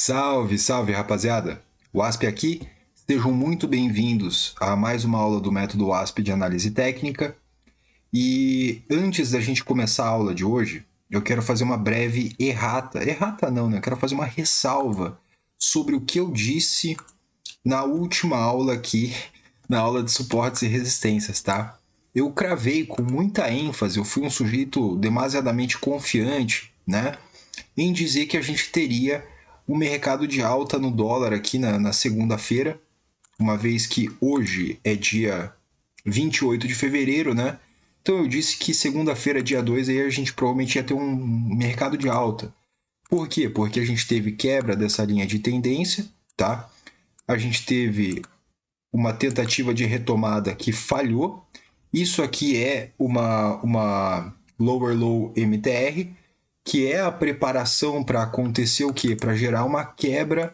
Salve, salve, rapaziada! WASP aqui. Sejam muito bem-vindos a mais uma aula do método WASP de análise técnica. E antes da gente começar a aula de hoje, eu quero fazer uma breve errata não, né? Eu quero fazer uma ressalva sobre o que eu disse na última aula aqui, na aula de suportes e resistências, tá? Eu cravei com muita ênfase, eu fui um sujeito demasiadamente confiante, né? Em dizer que a gente teria um mercado de alta no dólar aqui na segunda-feira, uma vez que hoje é dia 28 de fevereiro, né? Então eu disse que segunda-feira, dia 2, aí a gente provavelmente ia ter um mercado de alta. Por quê? Porque a gente teve quebra dessa linha de tendência, tá? A gente teve uma tentativa de retomada que falhou. Isso aqui é uma lower low MTR, que é a preparação para acontecer o quê? Para gerar uma quebra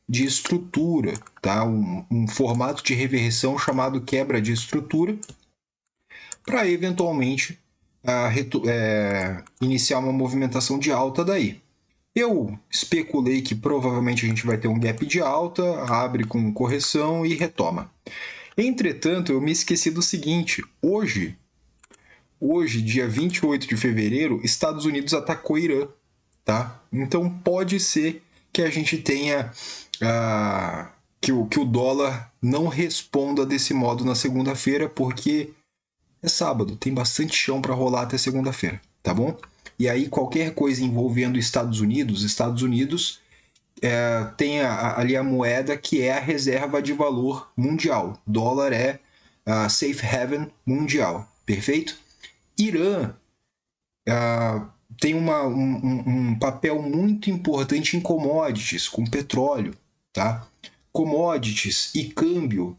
de estrutura, tá? Um formato de reversão chamado quebra de estrutura, para eventualmente iniciar uma movimentação de alta daí. Eu especulei que provavelmente a gente vai ter um gap de alta, abre com correção e retoma. Entretanto, eu me esqueci do seguinte: hoje, dia 28 de fevereiro, Estados Unidos atacou Irã, tá? Então pode ser que a gente tenha que o dólar não responda desse modo na segunda-feira, porque é sábado, tem bastante chão para rolar até segunda-feira, tá bom? E aí qualquer coisa envolvendo Estados Unidos tem ali a moeda que é a reserva de valor mundial. Dólar é a safe haven mundial, perfeito? Irã tem um papel muito importante em commodities, com petróleo, tá? Commodities e câmbio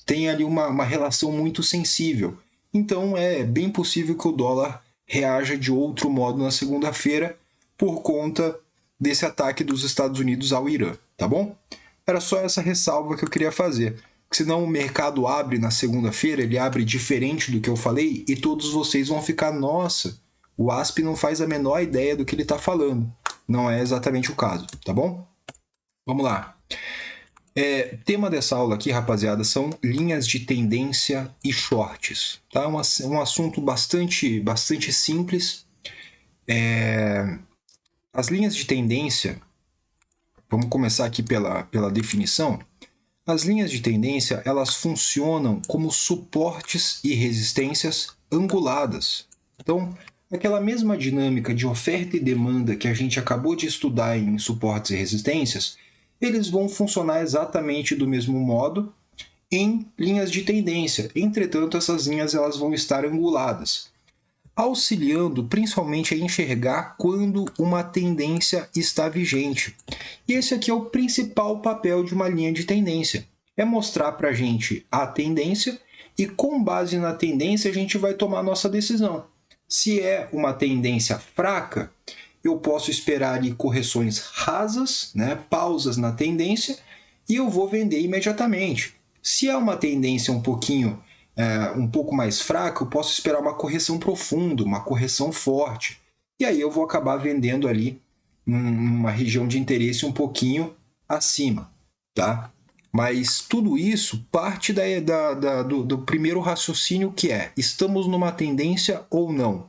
tem ali uma relação muito sensível. Então é bem possível que o dólar reaja de outro modo na segunda-feira por conta desse ataque dos Estados Unidos ao Irã, tá bom? Era só essa ressalva que eu queria fazer. Porque senão o mercado abre na segunda-feira, ele abre diferente do que eu falei e todos vocês vão ficar, nossa, o ASP não faz a menor ideia do que ele está falando. Não é exatamente o caso, tá bom? Vamos lá. Tema dessa aula aqui, rapaziada, são linhas de tendência e shorts. Tá? Um assunto bastante simples. As linhas de tendência, vamos começar aqui pela definição. As linhas de tendência, elas funcionam como suportes e resistências anguladas. Então, aquela mesma dinâmica de oferta e demanda que a gente acabou de estudar em suportes e resistências, eles vão funcionar exatamente do mesmo modo em linhas de tendência. Entretanto, essas linhas elas vão estar anguladas, auxiliando principalmente a enxergar quando uma tendência está vigente. E esse aqui é o principal papel de uma linha de tendência. É mostrar para a gente a tendência e com base na tendência a gente vai tomar nossa decisão. Se é uma tendência fraca, eu posso esperar ali correções rasas, né, pausas na tendência, e eu vou vender imediatamente. Se é uma tendência um pouco mais fraca, eu posso esperar uma correção profunda, uma correção forte. E aí eu vou acabar vendendo ali numa região de interesse um pouquinho acima, tá? Mas tudo isso parte do primeiro raciocínio, que é: estamos numa tendência ou não?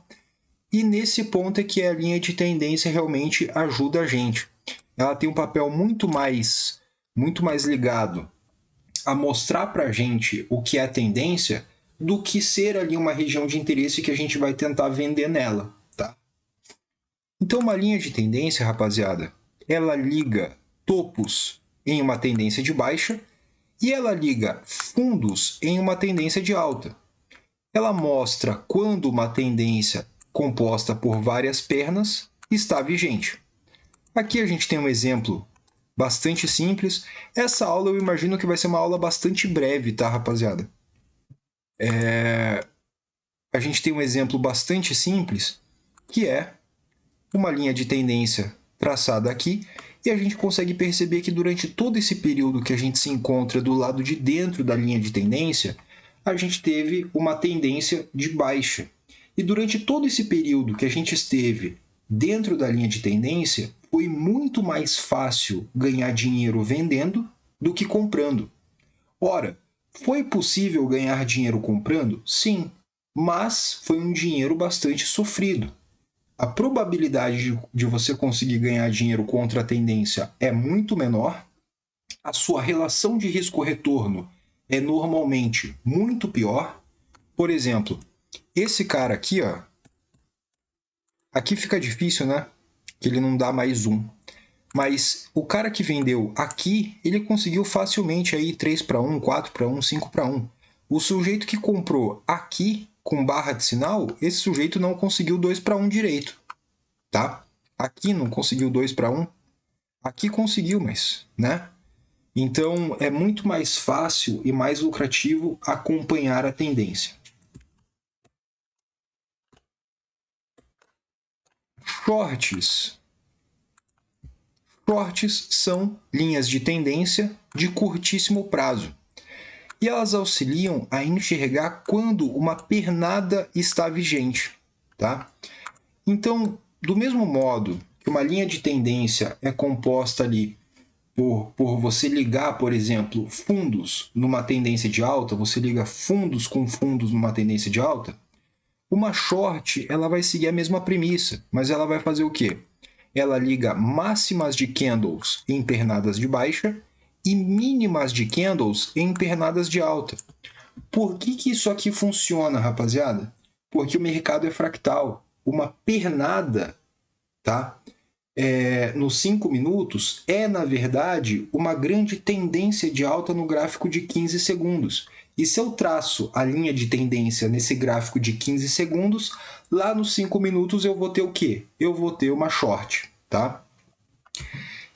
E nesse ponto é que a linha de tendência realmente ajuda a gente. Ela tem um papel muito mais ligado a mostrar para a gente o que é a tendência do que ser ali uma região de interesse que a gente vai tentar vender nela, tá? Então, uma linha de tendência, rapaziada, ela liga topos em uma tendência de baixa e ela liga fundos em uma tendência de alta. Ela mostra quando uma tendência composta por várias pernas está vigente. Aqui a gente tem um exemplo bastante simples. Essa aula eu imagino que vai ser uma aula bastante breve, tá, rapaziada? A gente tem um exemplo bastante simples, que é uma linha de tendência traçada aqui, e a gente consegue perceber que durante todo esse período que a gente se encontra do lado de dentro da linha de tendência, a gente teve uma tendência de baixa. E durante todo esse período que a gente esteve dentro da linha de tendência, foi muito mais fácil ganhar dinheiro vendendo do que comprando. Ora, foi possível ganhar dinheiro comprando? Sim, mas foi um dinheiro bastante sofrido. A probabilidade de você conseguir ganhar dinheiro contra a tendência é muito menor, a sua relação de risco-retorno é normalmente muito pior. Por exemplo, esse cara aqui, ó, aqui fica difícil, né? Que ele não dá mais um. Mas o cara que vendeu aqui, ele conseguiu facilmente aí 3-1, 4-1, 5-1. O sujeito que comprou aqui com barra de sinal, esse sujeito não conseguiu 2-1 direito, tá? Aqui não conseguiu 2-1, aqui conseguiu, mas, né? Então é muito mais fácil e mais lucrativo acompanhar a tendência. Shorts. Shorts são linhas de tendência de curtíssimo prazo. E elas auxiliam a enxergar quando uma pernada está vigente, tá? Então, do mesmo modo que uma linha de tendência é composta ali por você ligar, por exemplo, fundos numa tendência de alta, você liga fundos com fundos numa tendência de alta, uma short ela vai seguir a mesma premissa, mas ela vai fazer o quê? Ela liga máximas de candles em pernadas de baixa e mínimas de candles em pernadas de alta. Por que isso aqui funciona, rapaziada? Porque o mercado é fractal. Uma pernada, tá? Nos 5 minutos é, na verdade, uma grande tendência de alta no gráfico de 15 segundos. E se eu traço a linha de tendência nesse gráfico de 15 segundos, lá nos 5 minutos eu vou ter o quê? Eu vou ter uma short, tá?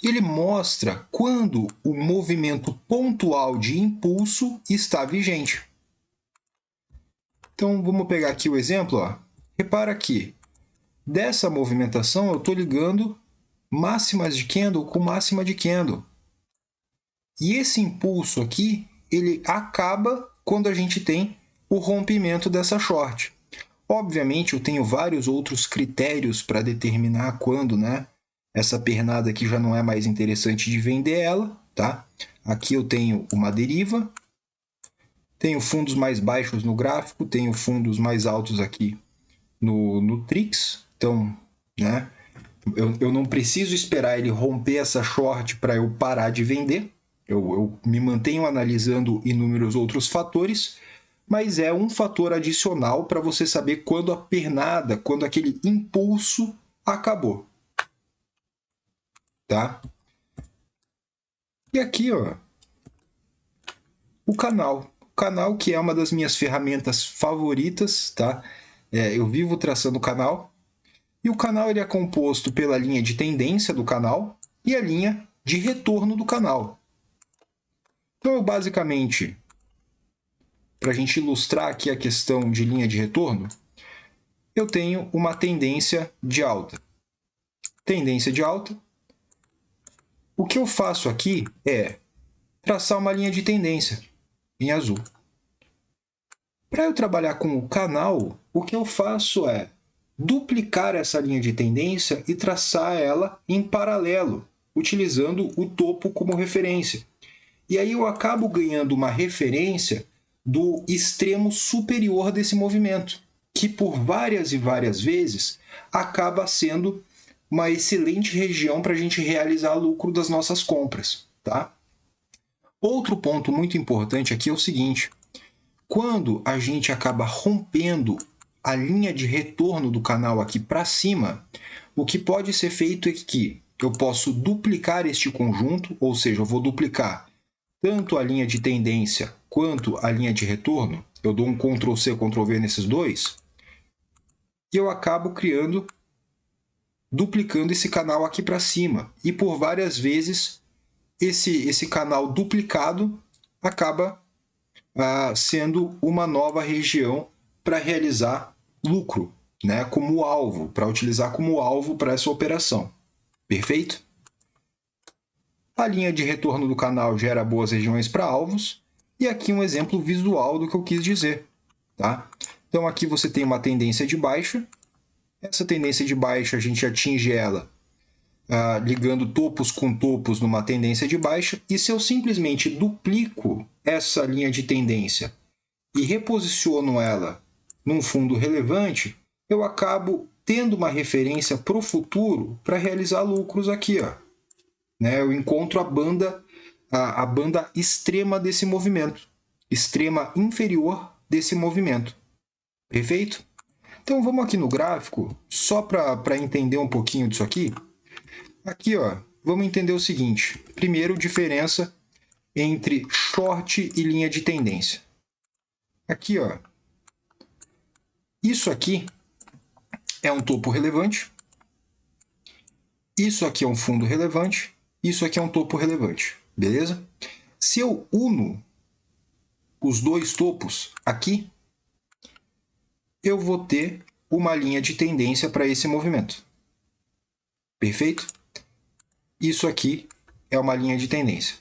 Ele mostra quando o movimento pontual de impulso está vigente. Então, vamos pegar aqui o exemplo. Ó. Repara aqui, dessa movimentação eu estou ligando máximas de candle com máxima de candle. E esse impulso aqui, ele acaba quando a gente tem o rompimento dessa short. Obviamente, eu tenho vários outros critérios para determinar quando, né? Essa pernada aqui já não é mais interessante de vender ela, tá? Aqui eu tenho uma deriva, tenho fundos mais baixos no gráfico, tenho fundos mais altos aqui no Trix. Então, né? Eu não preciso esperar ele romper essa short para eu parar de vender. Eu me mantenho analisando inúmeros outros fatores, mas é um fator adicional para você saber quando a pernada, quando aquele impulso acabou. Tá? E aqui, ó, o canal. O canal que é uma das minhas ferramentas favoritas, tá? Eu vivo traçando o canal. E o canal ele é composto pela linha de tendência do canal e a linha de retorno do canal. Então, eu basicamente, para a gente ilustrar aqui a questão de linha de retorno, eu tenho uma tendência de alta. Tendência de alta. O que eu faço aqui é traçar uma linha de tendência em azul. Para eu trabalhar com o canal, o que eu faço é duplicar essa linha de tendência e traçar ela em paralelo, utilizando o topo como referência. E aí eu acabo ganhando uma referência do extremo superior desse movimento, que por várias e várias vezes acaba sendo uma excelente região para a gente realizar lucro das nossas compras, tá? Outro ponto muito importante aqui é o seguinte: quando a gente acaba rompendo a linha de retorno do canal aqui para cima, o que pode ser feito é que eu posso duplicar este conjunto, ou seja, eu vou duplicar tanto a linha de tendência quanto a linha de retorno. Eu dou um Ctrl+C, Ctrl+V nesses dois, e eu acabo duplicando esse canal aqui para cima. E por várias vezes, esse canal duplicado acaba sendo uma nova região para realizar lucro, né, como alvo, para utilizar como alvo para essa operação. Perfeito? A linha de retorno do canal gera boas regiões para alvos, e aqui um exemplo visual do que eu quis dizer. Tá? Então aqui você tem uma tendência de baixa, essa tendência de baixa a gente atinge ela ligando topos com topos numa tendência de baixa, e se eu simplesmente duplico essa linha de tendência e reposiciono ela num fundo relevante, eu acabo tendo uma referência para o futuro para realizar lucros aqui. Ó. Né? Eu encontro a banda extrema desse movimento, extrema inferior desse movimento. Perfeito? Então vamos aqui no gráfico, só para entender um pouquinho disso aqui. Aqui, ó, vamos entender o seguinte. Primeiro, diferença entre short e linha de tendência. Aqui, ó, isso aqui é um topo relevante, isso aqui é um fundo relevante, isso aqui é um topo relevante, beleza? Se eu uno os dois topos aqui, eu vou ter uma linha de tendência para esse movimento. Perfeito? Isso aqui é uma linha de tendência.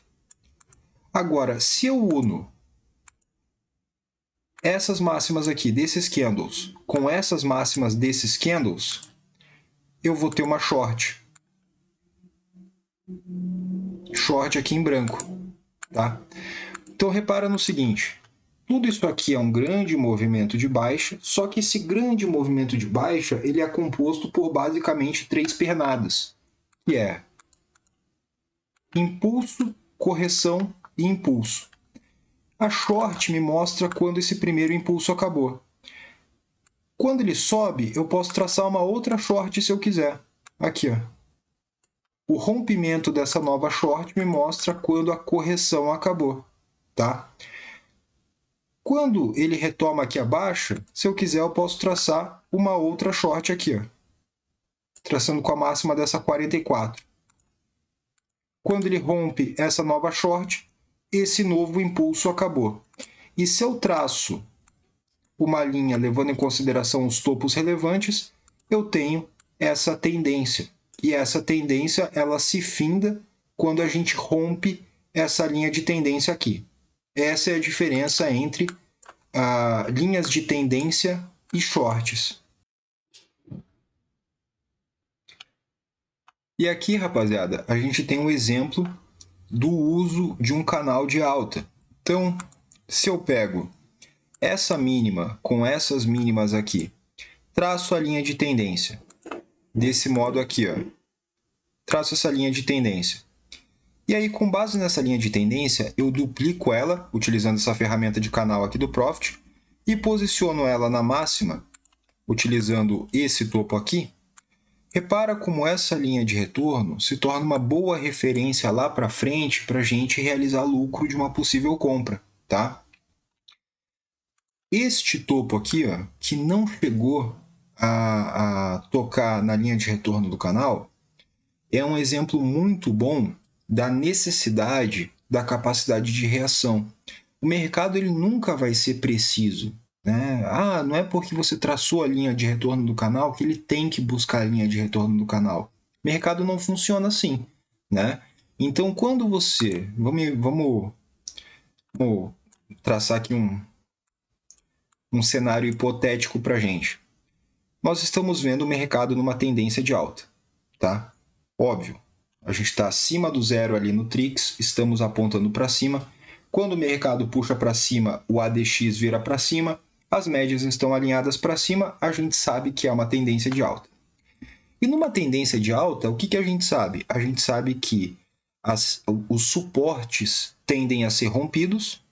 Agora, se eu uno essas máximas aqui desses candles com essas máximas desses candles, eu vou ter uma short. Short aqui em branco, tá? Então, repara no seguinte. Tudo isso aqui é um grande movimento de baixa, só que esse grande movimento de baixa ele é composto por basicamente 3 pernadas, que é impulso, correção e impulso. A short me mostra quando esse primeiro impulso acabou. Quando ele sobe, eu posso traçar uma outra short se eu quiser. Aqui, ó. O rompimento dessa nova short me mostra quando a correção acabou, tá? Quando ele retoma aqui a baixa, se eu quiser, eu posso traçar uma outra short aqui, ó. Traçando com a máxima dessa 44. Quando ele rompe essa nova short, esse novo impulso acabou. E se eu traço uma linha levando em consideração os topos relevantes, eu tenho essa tendência. E essa tendência ela se finda quando a gente rompe essa linha de tendência aqui. Essa é a diferença entre linhas de tendência e shorts. E aqui, rapaziada, a gente tem um exemplo do uso de um canal de alta. Então, se eu pego essa mínima com essas mínimas aqui, traço a linha de tendência desse modo aqui, ó. Traço essa linha de tendência. E aí, com base nessa linha de tendência, eu duplico ela, utilizando essa ferramenta de canal aqui do Profit, e posiciono ela na máxima, utilizando esse topo aqui. Repara como essa linha de retorno se torna uma boa referência lá para frente para a gente realizar lucro de uma possível compra, tá? Este topo aqui, ó, que não chegou a tocar na linha de retorno do canal, é um exemplo muito bom da necessidade da capacidade de reação. O mercado ele nunca vai ser preciso. Né? Não é porque você traçou a linha de retorno do canal que ele tem que buscar a linha de retorno do canal. O mercado não funciona assim. Né? Então, quando você... Vamos traçar aqui um cenário hipotético para a gente. Nós estamos vendo o mercado numa tendência de alta. Tá? Óbvio, a gente está acima do zero ali no TRIX, estamos apontando para cima. Quando o mercado puxa para cima, o ADX vira para cima, as médias estão alinhadas para cima, a gente sabe que é uma tendência de alta. E numa tendência de alta, o que a gente sabe? A gente sabe que os suportes tendem a ser rompidos,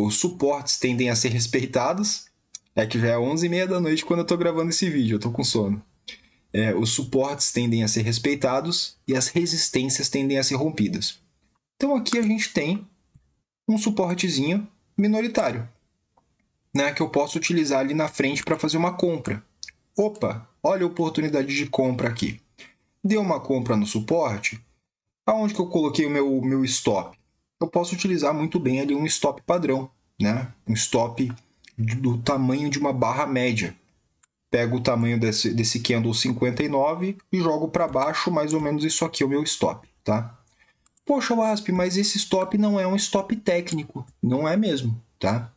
os suportes tendem a ser respeitados, é que já é 11h30 da noite quando eu estou gravando esse vídeo, eu estou com sono. Os suportes tendem a ser respeitados e as resistências tendem a ser rompidas. Então aqui a gente tem um suportezinho minoritário, né, que eu posso utilizar ali na frente para fazer uma compra. Opa, olha a oportunidade de compra aqui. Deu uma compra no suporte, aonde que eu coloquei o meu stop? Eu posso utilizar muito bem ali um stop padrão, né? Um stop do tamanho de uma barra média. Pego o tamanho desse candle 59 e jogo para baixo, mais ou menos isso aqui é o meu stop, tá? Poxa, Wasp, mas esse stop não é um stop técnico. Não é mesmo, tá?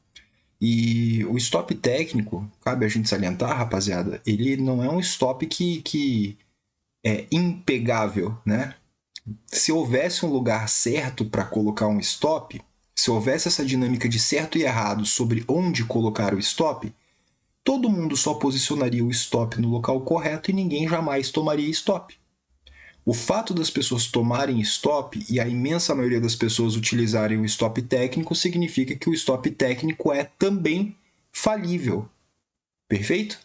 E o stop técnico, cabe a gente salientar, rapaziada, ele não é um stop que impegável, né? Se houvesse um lugar certo para colocar um stop, se houvesse essa dinâmica de certo e errado sobre onde colocar o stop, todo mundo só posicionaria o stop no local correto e ninguém jamais tomaria stop. O fato das pessoas tomarem stop e a imensa maioria das pessoas utilizarem o stop técnico significa que o stop técnico é também falível. Perfeito?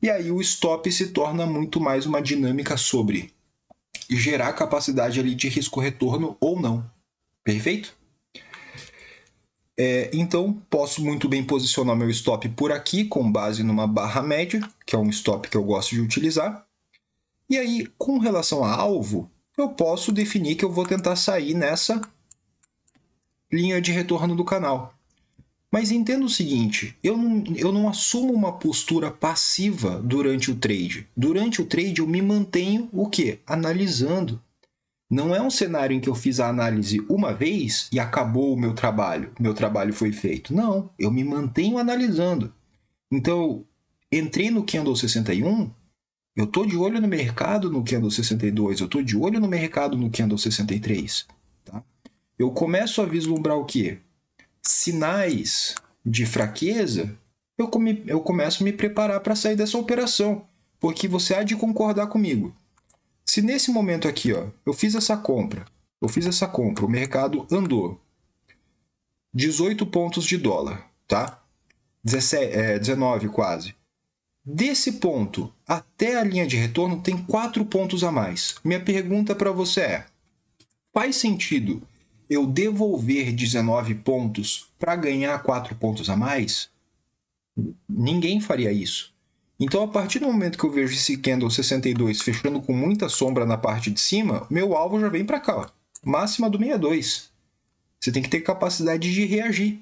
E aí o stop se torna muito mais uma dinâmica sobre gerar capacidade ali de risco-retorno ou não. Perfeito? Então, posso muito bem posicionar meu stop por aqui, com base numa barra média, que é um stop que eu gosto de utilizar. E aí, com relação a alvo, eu posso definir que eu vou tentar sair nessa linha de retorno do canal. Mas entenda o seguinte, eu não assumo uma postura passiva durante o trade. Durante o trade eu me mantenho o quê? Analisando. Não é um cenário em que eu fiz a análise uma vez e acabou o meu trabalho foi feito. Não, eu me mantenho analisando. Então, entrei no Candle 61, eu estou de olho no mercado no Candle 62, eu estou de olho no mercado no Candle 63. Tá? Eu começo a vislumbrar o quê? Sinais de fraqueza, eu começo a me preparar para sair dessa operação, porque você há de concordar comigo. Se nesse momento aqui, ó, eu fiz essa compra, o mercado andou 18 pontos de dólar, tá? 19 quase. Desse ponto até a linha de retorno tem 4 pontos a mais. Minha pergunta para você é: faz sentido eu devolver 19 pontos para ganhar 4 pontos a mais? Ninguém faria isso. Então, a partir do momento que eu vejo esse candle 62 fechando com muita sombra na parte de cima, meu alvo já vem para cá, ó, máxima do 62. Você tem que ter capacidade de reagir,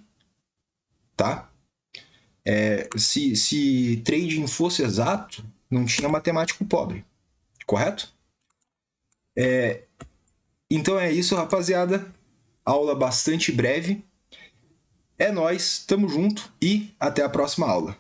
tá? Se trading fosse exato, não tinha matemático pobre, correto? Então é isso, rapaziada. Aula bastante breve. É nóis, tamo junto e até a próxima aula.